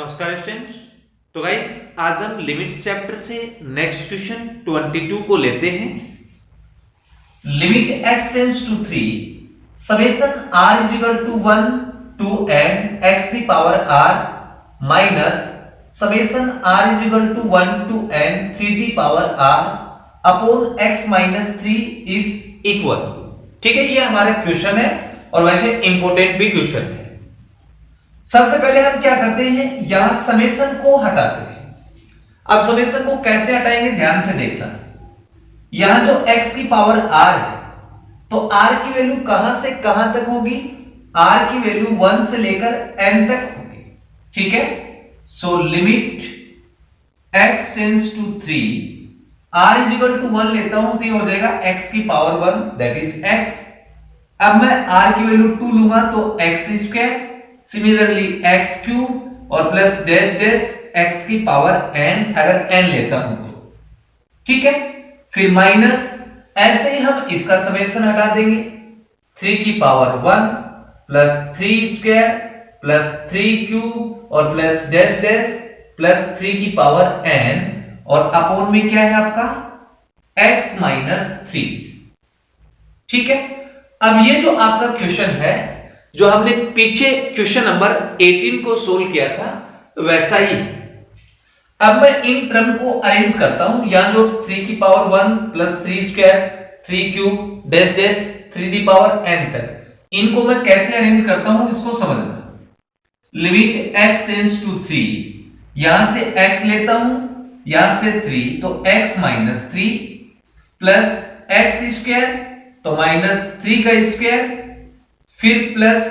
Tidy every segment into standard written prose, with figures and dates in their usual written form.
नमस्कार स्टूडेंट्स। तो गाइस आज हम लिमिट्स चैप्टर से नेक्स्ट क्वेश्चन 22 को लेते हैं। Limit x tends to 3 summation r is equal to 1 to n x the power r minus summation r is equal to 1 to n 3 the power r upon x minus 3 is equal. ठीक है, ये हमारा question है और वैसे important भी question है। सबसे पहले हम क्या करते हैं, यहां समेशन को हटाते हैं। अब समेशन को कैसे हटाएंगे ध्यान से देखना। यहां जो x की पावर r है तो r की वैल्यू कहां से कहां तक होगी, r की वैल्यू 1 से लेकर n तक होगी। ठीक है, so limit x tends to 3 r is equal to 1 लेता हूं तो ये हो जाएगा x की पावर 1 दैट इज x। अब मैं r की वैल्यू 2 लूंगा तो x square, similarly x cube और प्लस डैश डैश x की पावर n अगर n लेता हूं तो। ठीक है, फिर माइनस ऐसे ही हम इसका समेशन हटा देंगे। 3 की power 1 plus 3 square plus 3 cube और प्लस डैश डैश प्लस 3 की पावर n और अपॉन में क्या है आपका x माइनस 3। ठीक है, अब ये जो आपका क्वेश्चन है जो हमने पीछे क्वेश्चन नंबर 18 को सोल्व किया था वैसा ही। अब मैं इन टर्म को अरेंज करता हूं, यहां जो 3 की power 1 plus 3 square 3 cube dash dash 3 दी पावर n तक, इनको मैं कैसे अरेंज करता हूं इसको समझना। लिमिट x टेंड्स टू 3, यहां से x लेता हूं, यहां से 3 तो x minus 3 plus x square तो माइनस 3 का स्क्वायर, फिर प्लस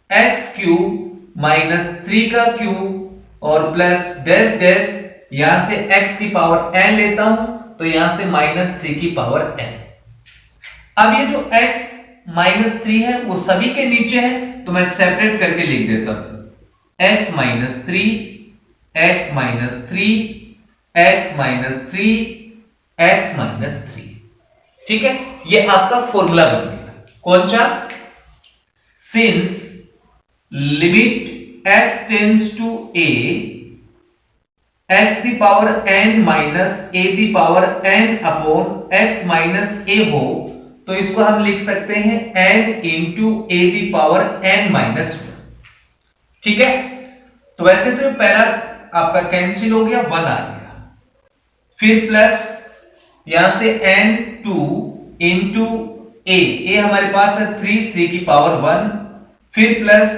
x क्यूब माइनस 3 का क्यूब और प्लस डैश डैश, यहां से x की पावर n लेता हूं तो यहां से माइनस 3 की पावर n। अब ये जो x माइनस 3 है वो सभी के नीचे है तो मैं सेपरेट करके लिख देता हूं x minus 3 x minus 3 x minus 3 x minus 3। ठीक है, ये आपका फॉर्मूला बनेगा। कौन सा, since limit x tends to a x the power n minus a the power n upon x minus a हो तो इसको हम लिख सकते हैं n into a the power n minus 1। ठीक है, तो वैसे तो पहला आपका कैंसिल हो गया, 1 आ गया, फिर प्लस यहां से n2 इंटू a हमारे पास है 3 की पावर 1, फिर प्लस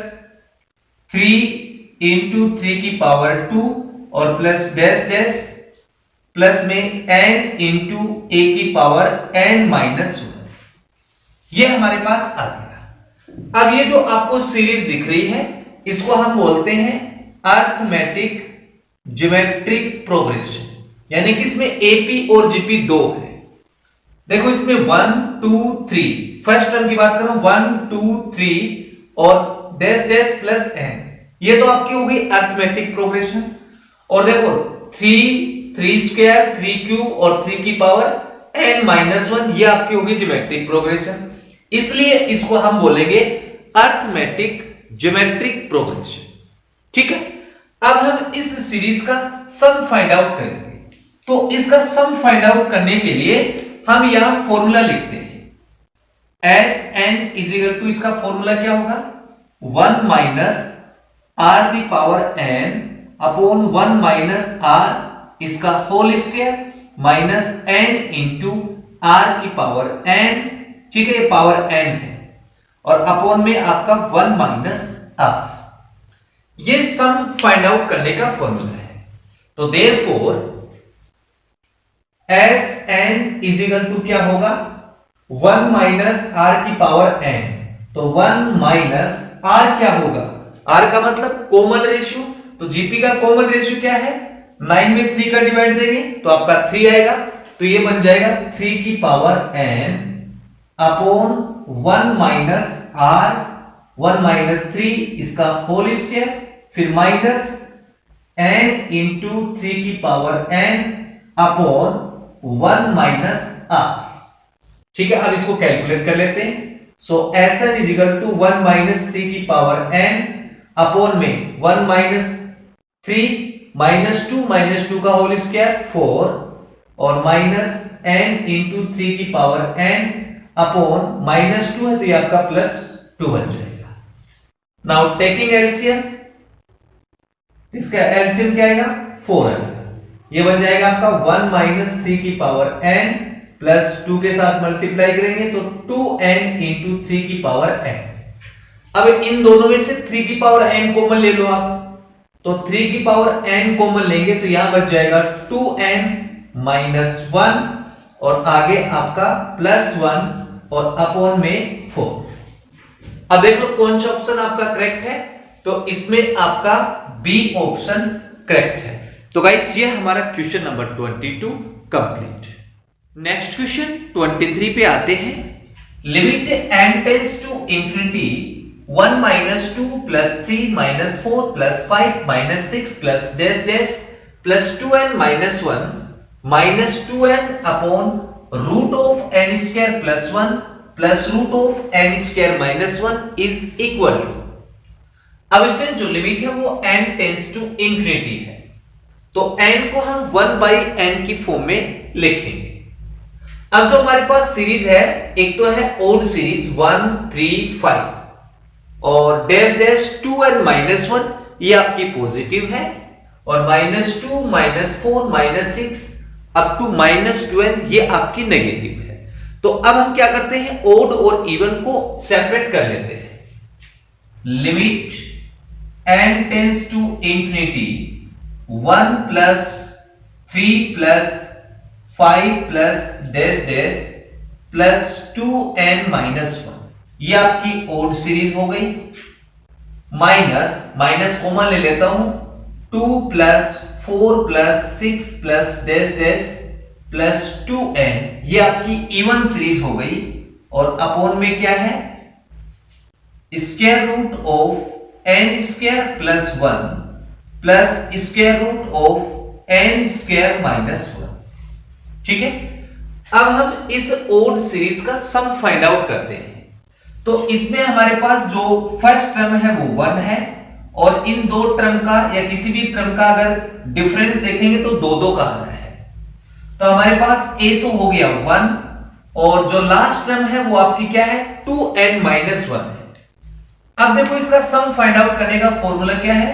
3 इंटू 3 की पावर 2 और प्लस डैश डैश प्लस में n इंटू a की पावर n माइनस 1। ये हमारे पास आ गया। अब ये जो आपको सीरीज दिख रही है इसको हम बोलते हैं अरिथमेटिक ज्योमेट्रिक प्रोग्रेशन, यानी कि इसमें AP और GP दो है। देखो इसमें 1 2 3, फर्स्ट टर्म की बात करूं 1 2 3 और डैश डैश प्लस n, ये तो आपकी हो गई अरिथमेटिक प्रोग्रेशन। और देखो 3 स्क्वायर 3 क्यूब और 3 की पावर n माइनस 1, ये आपकी होगी ज्योमेट्रिक प्रोग्रेशन, इसलिए इसको हम बोलेंगे अरिथमेटिक ज्योमेट्रिक प्रोग्रेशन। ठीक है, अब हम इस सीरीज का सम फाइंड आउट करेंगे। तो इसका सम फाइंड आउट करने के लिए हम यहां फॉर्मूला लिखते हैं Sn इज इक्वल टू, इसका फॉर्मूला क्या होगा 1 minus r the power n upon 1 minus r इसका whole square minus n into r की पावर n। ठीक है, ये पावर n है और अपॉन में आपका 1 माइनस r। ये सम फाइंड आउट करने का फॉर्मूला है। तो therefore Sn is equal to क्या होगा 1 माइनस r की पावर n, तो 1 माइनस r क्या होगा, r का मतलब कॉमन रेशियो, तो GP का कॉमन रेशियो क्या है 9 में 3 का डिवाइड देंगे तो आपका 3 आएगा, तो ये बन जाएगा 3 की power n upon 1 minus r 1 minus 3 इसका होल स्क्वायर, फिर माइनस n इंटू 3 की power n upon 1 minus r। ठीक है, अब इसको कैलकुलेट कर लेते हैं। So Sn is equal to 1 minus 3 की पावर n अपॉन में 1 माइनस 3 -2 का होल स्क्वायर 4 और -n इंटू 3 की पावर n अपॉन -2 है तो ये आपका +2 बन जाएगा। नाउ टेकिंग एलसीएम, इसका एलसीएम क्या आएगा 4 आएगा। ये बन जाएगा आपका 1 - 3 की पावर n प्लस 2 के साथ मल्टीप्लाई करेंगे तो 2n इंटू 3 की पावर n। अब इन दोनों में से 3 की पावर n कॉमन ले लो आप, तो 3 की पावर n कॉमन लेंगे तो यहां बच जाएगा 2n - 1 और आगे आपका +1 और अपॉन में 4। अब देखो कौन सा ऑप्शन आपका करेक्ट है, तो इसमें आपका बी ऑप्शन करेक्ट है। तो गाइस ये हमारा question number 22 complete. Next question 23 पे आते हैं। Limit n tends to infinity 1 - 2 + 3 - 4 + 5 - 6 + dash dash + 2n - 1 -2n upon √n² + 1 + √n² - 1 is equal to. अब स्टूडेंट जो लिमिट है वो n टेंड्स टू इंफिनिटी है, तो n को हम 1/n की फॉर्म में लिखेंगे। अब जो हमारे पास सीरीज है, एक तो है ओड सीरीज 1 3 5 और डैश डैश 2n - 1 ये आपकी पॉजिटिव है और -2 -4 -6 अप टू -2n ये आपकी नेगेटिव है। तो अब हम क्या करते हैं, ओड और इवन को सेपरेट कर लेते हैं। Limit n tends to infinity 1 + 3 + 5 + dash dash + 2n - 1 ये आपकी ओड सीरीज हो गई। माइनस कॉमन ले लेता हूं 2 + 4 + 6 + डैश डैश + 2n ये आपकी इवन सीरीज हो गई और अपॉन में क्या है square root of n² + 1 plus square root of n² - 1। ठीक है, अब हम इस ओड सीरीज का सम फाइंड आउट करते हैं। तो इसमें हमारे पास जो फर्स्ट टर्म है वो 1 है और इन दो टर्म का या किसी भी टर्म का अगर डिफरेंस देखेंगे तो 2 का आ रहा है। तो हमारे पास a तो हो गया 1 और जो लास्ट टर्म है वो आपकी क्या है 2n - 1 है। अब देखो इसका सम फाइंड आउट करने का फॉर्मूला क्या है,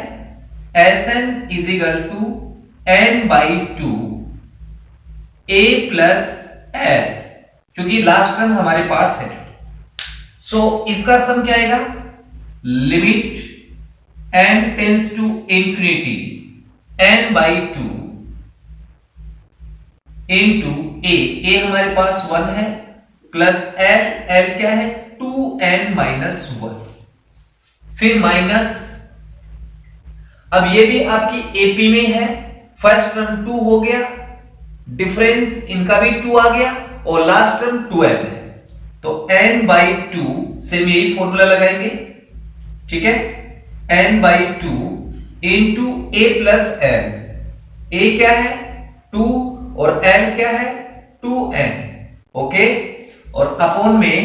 Sn = n/2 a + l, क्योंकि लास्ट टर्म हमारे पास है। सो इसका सम क्या आएगा, limit n tends to infinity n/2 into a हमारे पास 1 है प्लस l क्या है 2n - 1 फिर माइनस। अब ये भी आपकी एपी में है, फर्स्ट टर्म 2 हो गया, डिफरेंस इनका भी 2 आ गया और लास्ट टर्म 12 है, तो n/2 से हम यही फॉर्मूला लगाएंगे। ठीक है, n/2 into a + l, a क्या है 2 और l क्या है 2n। ओके, और अपॉन में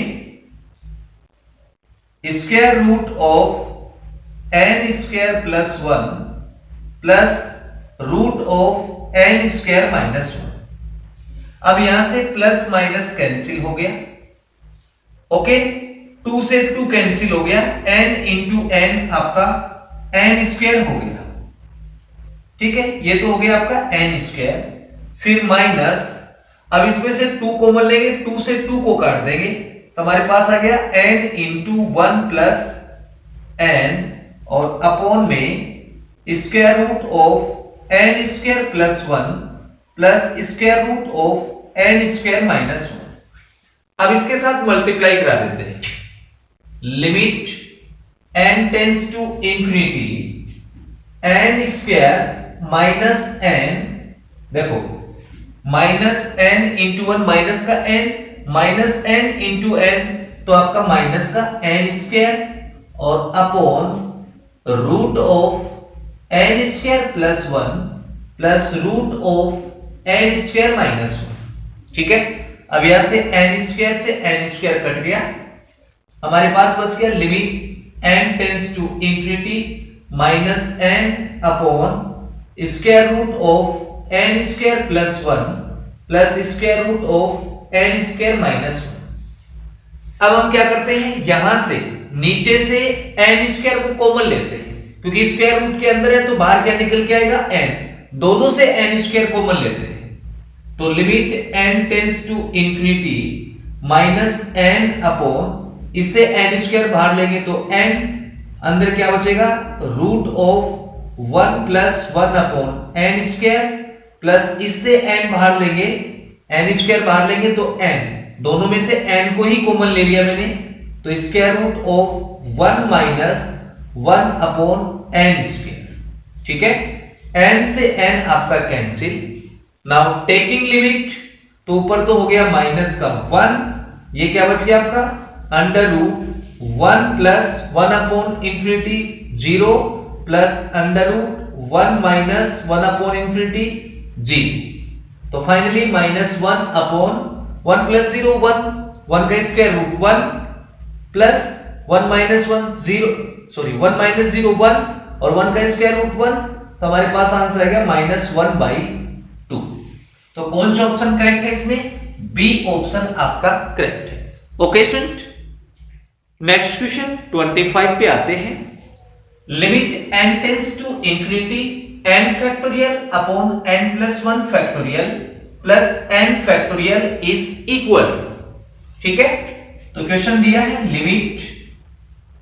square root of n² + 1 plus root of n² - 1। अब यहां से प्लस माइनस कैंसिल हो गया। ओके, 2 से 2 कैंसिल हो गया, n इंटू n आपका n² हो गया। ठीक है, ये तो हो गया आपका n², फिर माइनस। अब इसमें से 2 कॉमन लेंगे, 2 से 2 को काट देंगे तो हमारे पास आ गया n इंटू 1 प्लस n और अपॉन में square root of n² + 1 plus square root of n² - 1। अब इसके साथ मल्टीप्लाई करा देते हैं। Limit n tends to infinity n² - n, देखो -n इंटू 1 माइनस का n, -n इंटू n तो आपका माइनस का n² और upon root of n² + 1 plus root of n² - 1। ठीक है, अब यहां से n² से n² कट गया, हमारे पास बच गया limit n tends to infinity -n upon square root of n square plus 1 plus square root of n square minus 1। अब हम क्या करते हैं, यहां से नीचे से एन स्क्वायर को कॉमन लेते हैं, क्योंकि स्क्वायर रूट के अंदर है तो बाहर क्या निकल के आएगा, एन। दोनों से एन स्क्वायर कॉमन लेते हैं, तो limit n tends to infinity minus n upon, इससे एन स्क्वायर बाहर लेंगे तो एन, अंदर क्या बचेगा, root of 1 plus 1 upon n square, plus इससे एन बाहर लेंगे, एन स्क्वायर बाहर लेंगे तो एन, दोनों में से एन को ही कॉमन ले लिया मैंने, तो square root of 1 minus 1 upon n square. ठीक है, एन से एन आपका कैंसिल। नाउ टेकिंग लिमिट, तो ऊपर तो हो गया माइनस का 1, ये क्या बच गया आपका, under root 1 plus 1 upon infinity 0 plus under root 1 minus 1 upon infinity 0। तो फाइनली माइनस 1 अपॉन 1 प्लस 0 1, 1 का square root 1 plus 1 minus 1 0, sorry 1 minus 0 1 और 1 का स्क्वायर रूट 1, तो हमारे पास आंसर आएगा -1/2। तो कौन सा ऑप्शन करेक्ट है इसमें, बी ऑप्शन आपका करेक्ट है। ओके स्टूडेंट, नेक्स्ट क्वेश्चन 25 पे आते हैं। Limit n tends to infinity n factorial upon n plus 1 factorial plus n factorial is equal. ठीक है, तो क्वेश्चन दिया है limit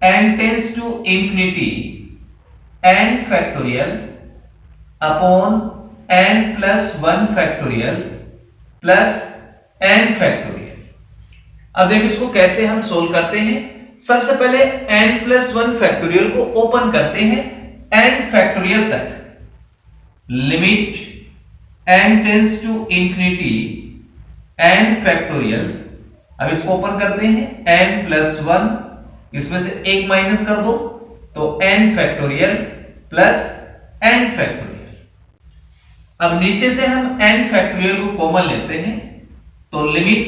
n tends to infinity n factorial upon n plus 1 factorial plus n factorial. अब देखो इसको कैसे हम सोल्व करते हैं। सबसे पहले n प्लस 1 फैक्टोरियल को ओपन करते हैं n फैक्टोरियल तक, limit n tends to infinity n factorial. अब इसको ओपन करते हैं n प्लस 1, इसमें से एक माइनस कर दो तो n factorial plus n factorial. अब नीचे से हम n फैक्टोरियल को कॉमन लेते हैं, तो limit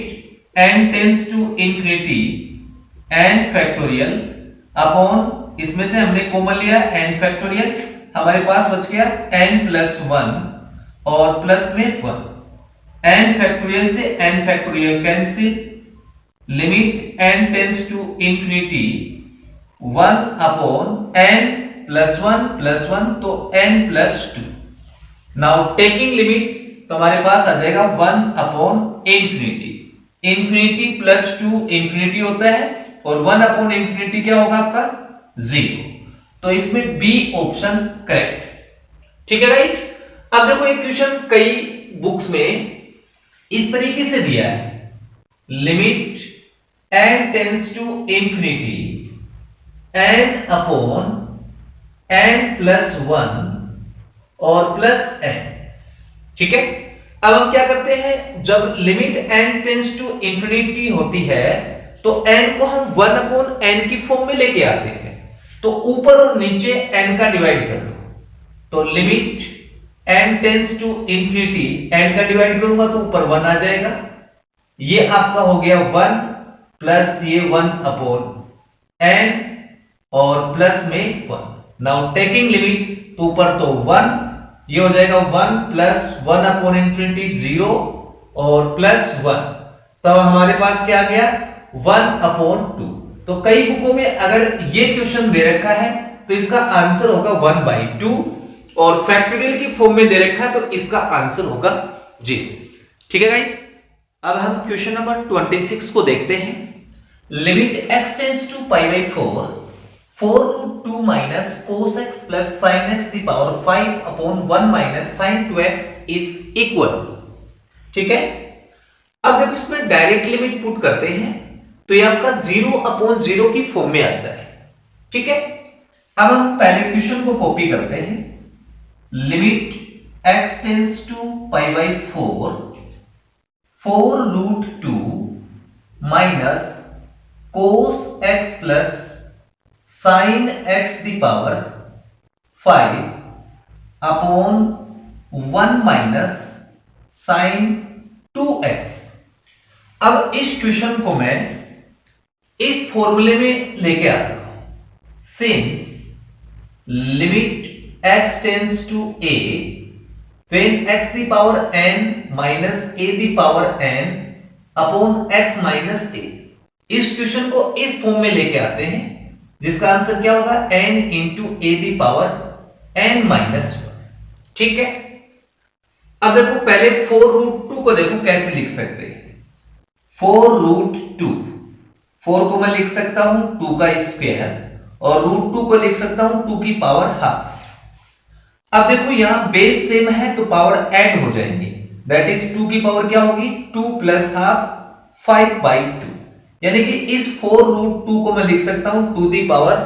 n tends to infinity n factorial upon, इसमें से हमने कॉमन लिया n फैक्टोरियल, हमारे पास बच गया n प्लस 1 और प्लस में 1, n फैक्टोरियल से n factorial cancel, limit n tends to infinity 1 upon n plus 1 तो n plus 2। Now taking limit, तो हमारे पास आ जाएगा 1 upon infinity, infinity plus 2 infinity होता है और 1 अपॉन इंफिनिटी क्या होगा आपका 0। तो इसमें बी ऑप्शन करेक्ट। ठीक है गाइस, अब देखो एक क्वेश्चन कई बुक्स में इस तरीके से दिया है, limit n tends to infinity n upon n plus 1 और प्लस n। ठीक है, अब हम क्या करते हैं, जब limit n tends to infinity होती है तो n को हम 1 अपॉन n की फॉर्म में लेके आते हैं, तो ऊपर और नीचे n का डिवाइड कर दो, तो limit n tends to infinity n का डिवाइड करूंगा तो ऊपर 1 आ जाएगा, ये आपका हो गया 1 प्लस ये 1 अपॉन n और प्लस में 1। नाउ टेकिंग लिमिट, तो ऊपर तो 1, ये हो जाएगा 1 प्लस 1 अपॉन इंफिनिटी 0 और प्लस 1, तब हमारे पास क्या आ गया 1 अपॉन 2। तो कई बुकों में अगर ये क्वेश्चन दे रखा है तो इसका आंसर होगा 1/2, और फैक्टोरियल की फॉर्म में दे रखा है तो इसका आंसर होगा 0। ठीक है गाइस, अब हम क्वेश्चन नंबर 26 को देखते हैं। Limit x tends to π/4 4 root 2 minus cos x plus sin x the power 5 upon 1 minus sin 2x is equal. ठीक है, अब देखो इसमें डायरेक्ट लिमिट पुट करते हैं तो ये आपका 0 अपॉन 0 की फॉर्म में आता है। ठीक है, अब हम पहले क्वेश्चन को कॉपी करते हैं, limit x tends to π/4 4 root 2 minus cos x plus sin x the power 5 upon 1 minus sin 2x। अब इस क्वेश्चन को मैं इस फॉर्मूले में लेके आता हूं, since limit x tends to a when x the power n minus a the power n upon x minus a। इस क्वेश्चन को इस फॉर्म में लेके आते हैं जिसका आंसर क्या होगा n into a the power n minus 1। ठीक है, अब देखो पहले 4√2 को देखो कैसे लिख सकते हैं। 4√2, 4 को मैं लिख सकता हूं 2 का स्क्वायर और √2 को लिख सकता हूं 2 की पावर हाफ। अब देखो यहां बेस सेम है तो पावर ऐड हो जाएंगे, दैट इज 2 की पावर क्या होगी 2 प्लस हाफ 5/2, यानी कि इस 4√2 को मैं लिख सकता हूं 2 the power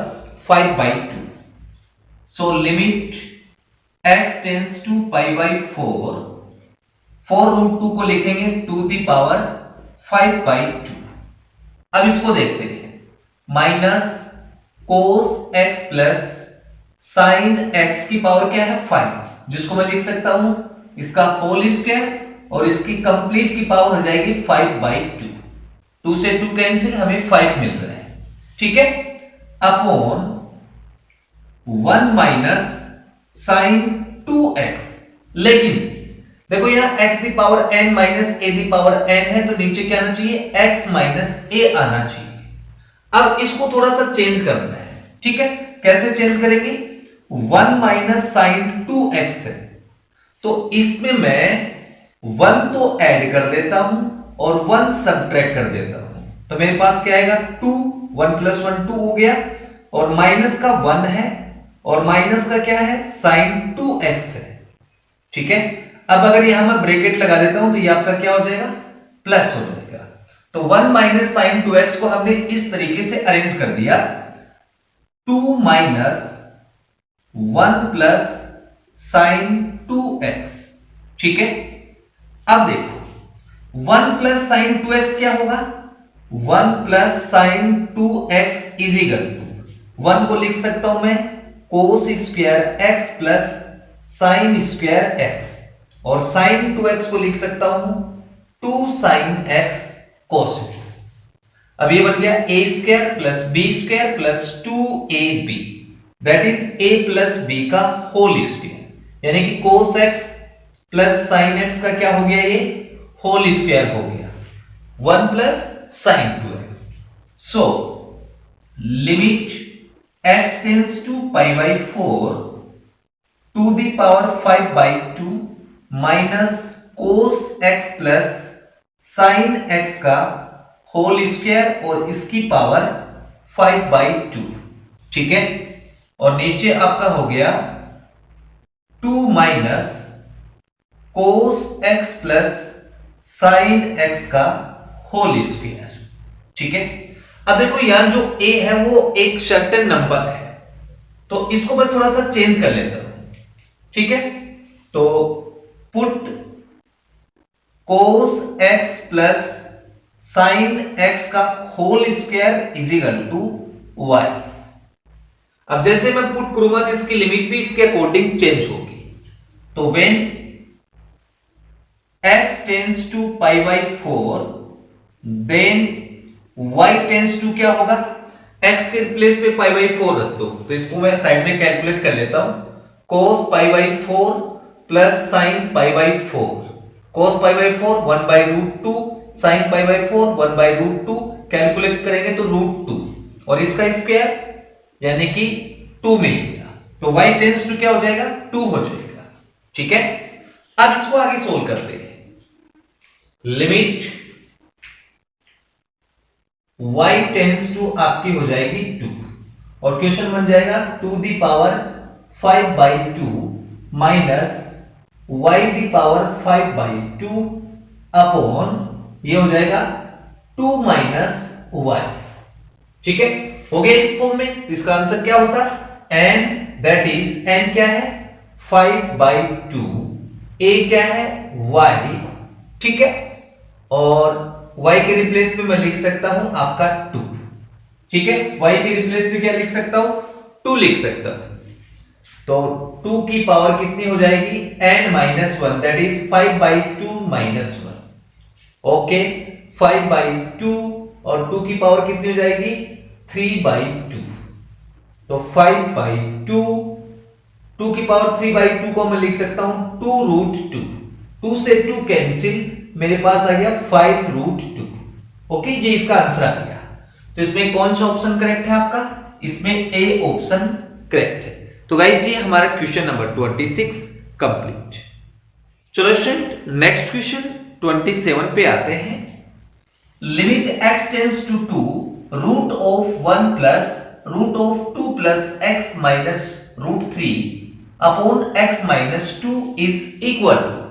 5/2। So limit x tends to π/4, 4√2 को लिखेंगे 2 दी पावर 5/2। अब इसको देखते हैं, minus cos x plus sine x की पावर क्या है 5, जिसको मैं लिख सकता हूं इसका होल स्क्वायर और इसकी कंप्लीट की पावर हो जाएगी 5/2। 2 से 2 कैंसिल, हमें 5 मिल रहा है। ठीक है, अपॉन 1 माइनस साइन 2x। लेकिन देखो यहां x the power n minus a the power n है तो नीचे क्या आना चाहिए x माइनस a आना चाहिए। अब इसको थोड़ा सा चेंज करना है। ठीक है, कैसे चेंज करेंगे, 1 माइनस साइन 2x है तो इसमें मैं 1 तो ऐड कर देता हूं और 1 सबट्रैक्ट कर देता हूं, तो मेरे पास क्या आएगा 2, 1 प्लस 1 2 हो गया और माइनस का 1 है और माइनस का क्या है साइन 2x है। ठीक है, अब अगर यहां मैं ब्रैकेट लगा देता हूं तो ये आपका क्या हो जाएगा प्लस हो जाएगा। तो 1 माइनस साइन 2x को हमने इस तरीके से अरेंज कर दिया, 2 माइनस 1 प्लस साइन 2x। ठीक है, अब देखो 1 प्लस साइन 2x क्या होगा, 1 plus sine 2x is equal to 1 को लिख सकता हूं मैं cos square x plus sine square x और साइन 2x को लिख सकता हूं 2 साइन x कोस x। अब ये बन गया a square plus b square plus 2ab, that is a plus b का होल स्क्वायर, यानी कि कोस x प्लस साइन x का क्या हो गया, ये होल स्क्वायर हो गया 1 plus sine 2x। So limit x tends to π/4 2 the power 5/2 minus cos x plus sine x का होल स्क्वायर और इसकी पावर 5/2। ठीक है, और नीचे आपका हो गया 2 minus cos x plus sine x का होल स्क्वायर। ठीक है, अब देखो यहां जो a है वो एक सर्टेन नंबर है तो इसको मैं थोड़ा सा चेंज कर लेता हूं। ठीक है, तो put cos x plus sine x का whole square is equal to y। अब जैसे मैं पुट करूंगा तो इसकी लिमिट भी इसके अकॉर्डिंग चेंज होगी। तो when x tends to π/4 then y tends to क्या होगा, x के प्लेस पे π/4 रख दो तो इसको मैं साइड में कैलकुलेट कर लेता हूं, cos π/4 plus sine π/4, cos π/4 1/√2 sine π/4 1/√2, calculate करेंगे तो √2 और इसका स्क्वायर यानी कि 2 मिलेगा, तो y टेंड्स टू क्या हो जाएगा 2 हो जाएगा। ठीक है, अब इसको आगे सोल्व करते हैं। लिमिट y टेंड्स टू आपकी हो जाएगी 2 और क्वेश्चन बन जाएगा 2 the power 5/2 minus y the power 5/2 upon ये हो जाएगा 2 माइनस y। ठीक है, हो गया इस फॉर्म में। इसका आंसर क्या होता है n, दैट इज n क्या है 5/2, a क्या है y। ठीक है, और y के रिप्लेस में मैं लिख सकता हूं आपका 2। ठीक है, y के रिप्लेस में क्या लिख सकता हूं 2 लिख सकता हूं, तो 2 की पावर कितनी हो जाएगी n minus 1, that is 5/2 minus 1। Okay, 5/2 और 2 की पावर कितनी हो जाएगी 3/2, तो 5/2 2 की पावर 3/2 को मैं लिख सकता हूं 2√2। 2 से 2 कैंसिल, मेरे पास आ गया 5√2। ओके, ये इसका आंसर आ गया। तो इसमें कौन सा ऑप्शन करेक्ट है आपका? इसमें ए ऑप्शन करेक्ट है। तो गाइस ये हमारा क्वेश्चन नंबर 26 कंप्लीट। चलो स्टूडेंट नेक्स्ट क्वेश्चन 27 पे आते हैं। Limit x tends to 2 root of 1 plus root of 2 plus x minus root 3 upon x minus 2 is equal to.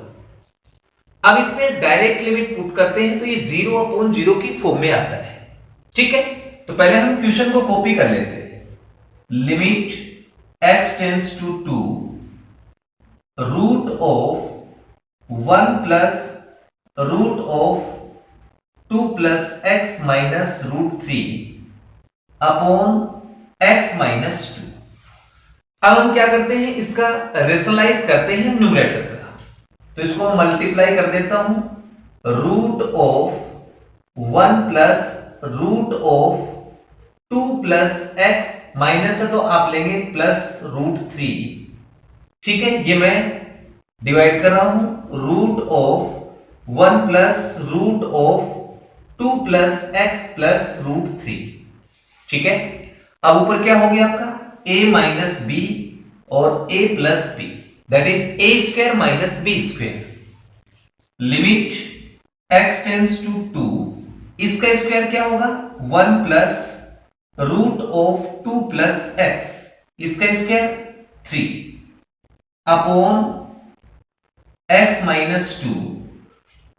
अब इसमें डायरेक्ट लिमिट पुट करते हैं तो ये 0/0 की फॉर्म में आता है। ठीक है, तो पहले हम क्वेश्चन को कॉपी कर लेते हैं। Limit x tends to 2 root of 1 plus root of 2 plus x minus root 3 upon x minus 2। अब हम क्या करते हैं, इसका रेशनलाइज करते हैं न्यूमरेटर का। तो इसको मल्टीप्लाई कर देता हूं। Root of 1 plus root of 2 plus x minus है तो आप लेंगे प्लस रूट 3। ठीक है, ये मैं डिवाइड कर रहा हूं। Root of 1 plus root of 2 plus x plus root 3। ठीक है, अब ऊपर क्या हो गया आपका a माइनस बी और a plus B, that is a square minus b square. Limit x tends to 2, इसका स्क्वायर क्या होगा 1 plus root of 2 plus x, इसका स्क्वायर 3 अपॉन x माइनस 2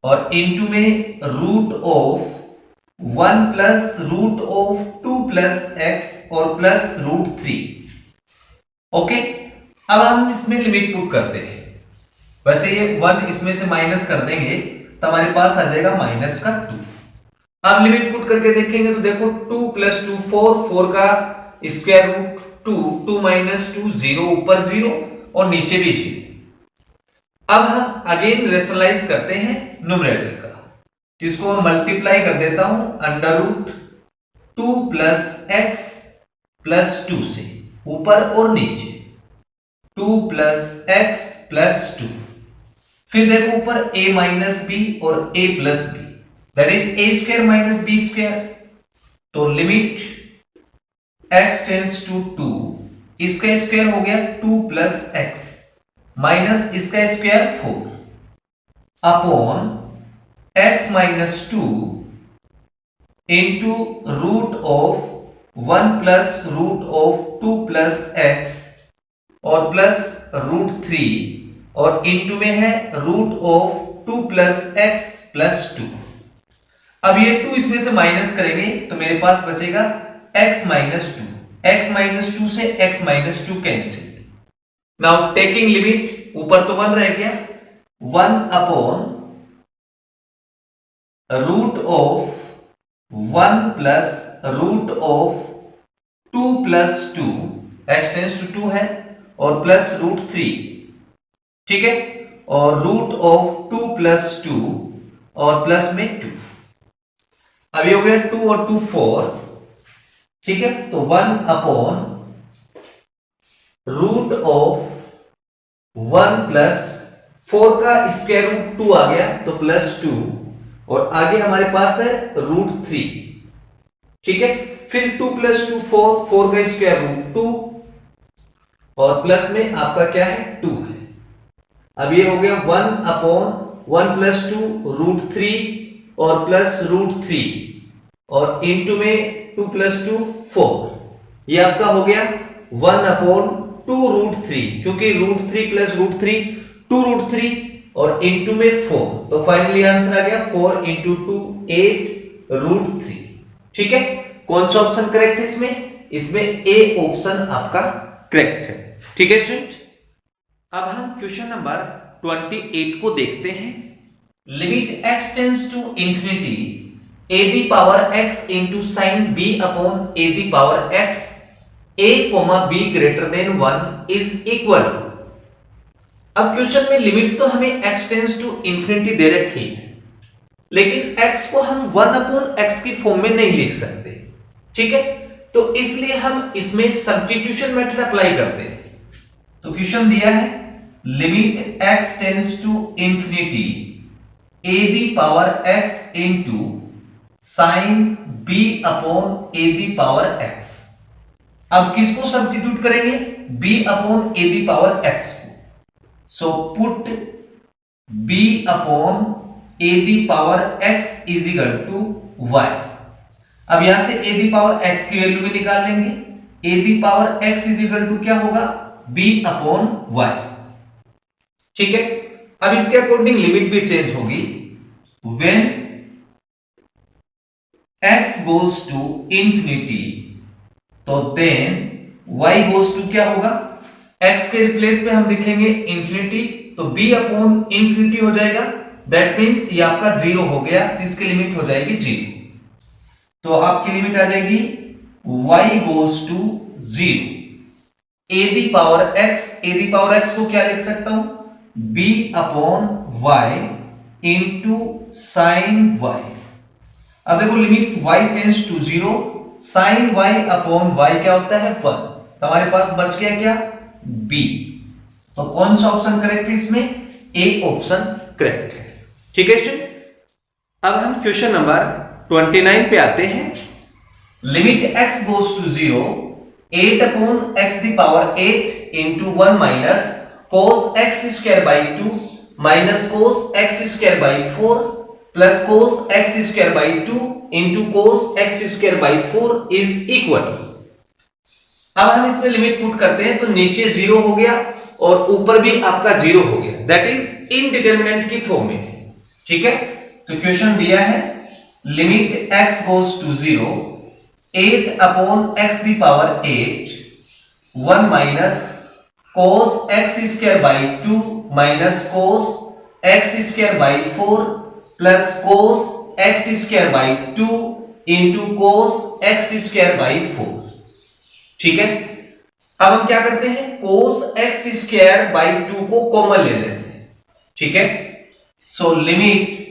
और इनटू में root of 1 plus root of 2 plus x और plus root 3। Okay, अब हम इसमें लिमिट पुट करते हैं। वैसे ये 1 इसमें से माइनस कर देंगे तो हमारे पास आ जाएगा माइनस का 2। अब लिमिट पुट करके देखेंगे तो देखो 2 प्लस 2 4, 4 का स्क्वायर रूट 2, 2 माइनस 2 0, ऊपर 0 और नीचे भी 0। अब हम अगेन रेशनलाइज करते हैं न्यूमरेटर का। तो इसको मैं मल्टीप्लाई कर देता हूं under root 2 plus X plus 2 से, ऊपर और नीचे 2 प्लस एक्स प्लस 2। फिर देखो ऊपर a माइनस बी और a plus B, that is a square minus b square. तो लिमिट x टेंड्स टू 2, इसका स्क्वायर हो गया 2 प्लस एक्स माइनस इसका square 4 upon x minus 2 into root of 1 plus root of 2 plus X और plus root 3 और into में है root of 2 plus X plus 2। अब ये 2 इसमें से माइनस करेंगे तो मेरे पास बचेगा x माइनस 2। x माइनस 2 से x minus 2 cancel. Now taking limit, ऊपर तो 1 रह गया, 1 upon root of 1 plus root of 2 plus 2, x tends to 2 है, और प्लस रूट 3। ठीक है, और रूट ऑफ 2 प्लस 2 और प्लस में 2। अब ये हो गया 2 और 2 4। ठीक है, तो 1 अपॉन रूट ऑफ 1 प्लस 4 का स्क्वायर रूट 2 आ गया तो प्लस 2, और आगे हमारे पास है रूट 3। ठीक है, फिर 2 प्लस 2 4, 4 का स्क्वायर रूट 2 और प्लस में आपका क्या है 2 है। अब ये हो गया 1 अपॉन 1 प्लस 2 रूट 3 और प्लस रूट 3 और इनटू में 2 प्लस 2 4। ये आपका हो गया 1 अपॉन 2 रूट 3, क्योंकि रूट 3 प्लस रूट 3 2 रूट 3 और इनटू में 4, तो फाइनली आंसर आ गया 4 इंटू 2 8 रूट 3। ठीक है, कौन सा ऑप्शन करेक्ट है इसमें? इसमें ए ऑप्शन आपका करेक्ट है। ठीक है स्टूडेंट, अब हम क्वेश्चन नंबर 28 को देखते हैं। Limit x tends to infinity a the power x into sine b upon a the power x a b greater than 1 is equal. अब क्वेश्चन में लिमिट तो हमें x टेंड्स टू इंफिनिटी दे रखी है, लेकिन x को हम 1 अपॉन x की फॉर्म में नहीं लिख सकते। ठीक है, तो इसलिए हम इसमें सब्स्टिट्यूशन मेथड अप्लाई करते हैं। तो क्वेश्चन दिया है limit x tends to infinity a the power x into sine b upon a the power x। अब किसको सब्स्टिट्यूट करेंगे? b upon a the power x को। So put b upon a the power x is equal to y। अब यहां से a the power x की value भी निकाल लेंगे। a the power x is equal to क्या होगा? b upon y। ठीक है, अब इसके अकॉर्डिंग लिमिट भी चेंज होगी। When x goes to infinity तो देन y गोज टू क्या होगा? x के रिप्लेस पे हम लिखेंगे इंफिनिटी, तो b अपॉन इंफिनिटी हो जाएगा। दैट मींस ये आपका जीरो हो गया, इसकी लिमिट हो जाएगी जीरो। तो आपकी लिमिट आ जाएगी y goes to zero. a the power x को क्या लिख सकता हूं? b upon y into sine y। अब देखो limit y tends to zero, sine y upon y क्या होता है? 1। तो हमारे पास बच गया क्या? b। तो कौन सा ऑप्शन करेक्ट है इसमें? ए ऑप्शन करेक्ट है। ठीक है स्टूडेंट, अब हम क्वेश्चन नंबर 29 पे आते हैं। Limit x goes to zero 8 upon x the power 8 into 1 minus cos x square by 2 minus cos x square by 4 plus cos x square by 2 into cos x square by 4 is equal. अब हम इसमें limit put करते हैं तो नीचे zero हो गया और ऊपर भी आपका जीरो हो गया, दैट इज इनडिटरमिनेंट की फॉर्म में। ठीक है, तो क्वेश्चन दिया है limit x goes to zero 8 upon x the power 8 1 minus cos x square by 2 minus cos x square by 4 plus cos x square by 2 into cos x square by 4। ठीक है, अब हम क्या करते हैं? cos x स्क्वायर बाई 2 को common ले लेते हैं। ठीक है, so limit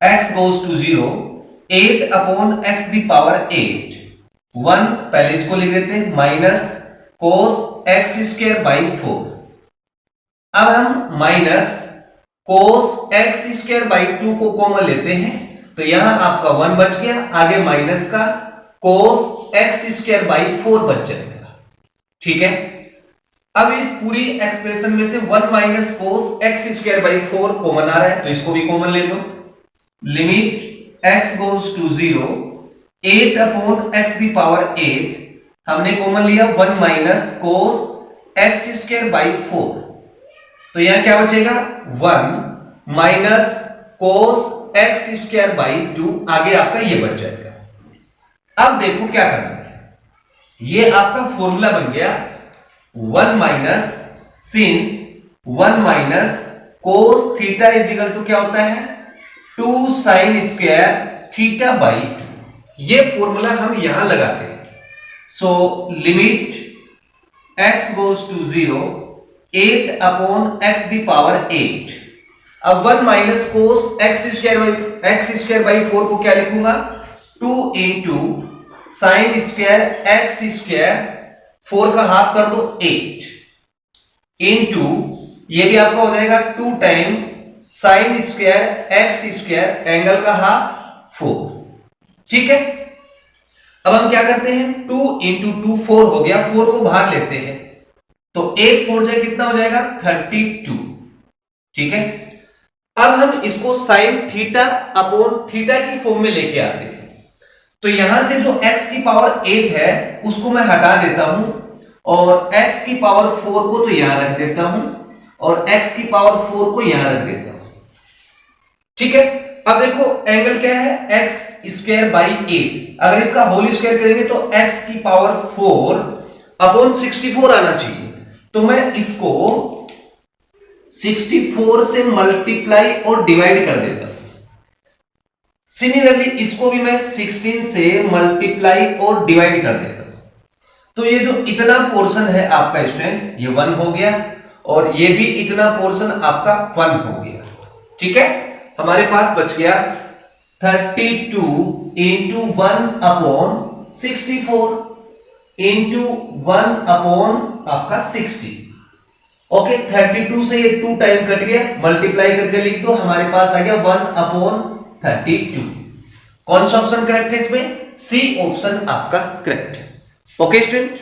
x goes to zero 8 upon x the power 8 1 पहले इसको लिख देते हैं minus cos x square by 4। अब हम minus cos x square by 2 को कॉमन लेते हैं तो यहां आपका 1 बच गया, आगे माइनस का cos x स्क्वायर बाई 4 बच जाएगा। ठीक है, अब इस पूरी एक्सप्रेशन में से 1 minus cos x square by 4 common आ रहा है तो इसको भी कॉमन ले लो। Limit x goes to zero 8 upon x the power 8 हमने कॉमन लिया 1 minus cos x square by 4, तो यहां क्या बचेगा? 1 minus cos x square by 2, आगे आपका ये बच जाएगा। अब देखो क्या करना है, ये आपका फॉर्मूला बन गया 1 minus since 1 minus cos theta is equal to क्या होता है? 2 साइन स्क्वायर थीटा बाई 2। ये फॉर्मूला हम यहां लगाते हैं। So limit x goes to zero 8 upon x the power 8। अब 1 minus cos x square by 4 को क्या लिखूंगा? 2 into sine square x square 4 का हाफ कर दो 8 इंटू ये भी आपका हो जाएगा 2 time sign square x square angle का हाफ 4। ठीक है, अब हम क्या करते हैं? 2 इंटू 2 4 हो गया, 4 को बाहर लेते हैं तो 8 4 जाए कितना हो जाएगा? 32। ठीक है, अब हम इसको साइन थीटा अपॉन थीटा की फॉर्म में लेके आते हैं तो यहां से जो x की पावर 8 है उसको मैं हटा देता हूं और x की पावर 4 को तो यहां रख देता हूं और x की पावर 4 को यहां रख देता हूं। ठीक है, अब देखो एंगल क्या है? x स्क्वायर बाई 8, अगर इसका होल स्क्वायर करेंगे तो x की पावर 4 अपॉन 64 आना चाहिए, तो मैं इसको 64 से मल्टीप्लाई और डिवाइड कर देता हूं। सिमिलरली इसको भी मैं 16 से मल्टीप्लाई और डिवाइड कर देता हूं, तो ये जो इतना पोर्शन है आपका स्टूडेंट ये 1 हो गया और ये भी इतना पोर्शन आपका 1 हो गया। ठीक है, हमारे पास बच गया 32 इंटू 1 अपॉन 64 इंटू 1 अपॉन आपका 60। ओके 32 से ये 2 टाइम कट गया, मल्टीप्लाई करके लिख दो, हमारे पास आ गया 1/32। कौन सा ऑप्शन करेक्ट है इसमें? सी ऑप्शन आपका करेक्ट है। Okay student.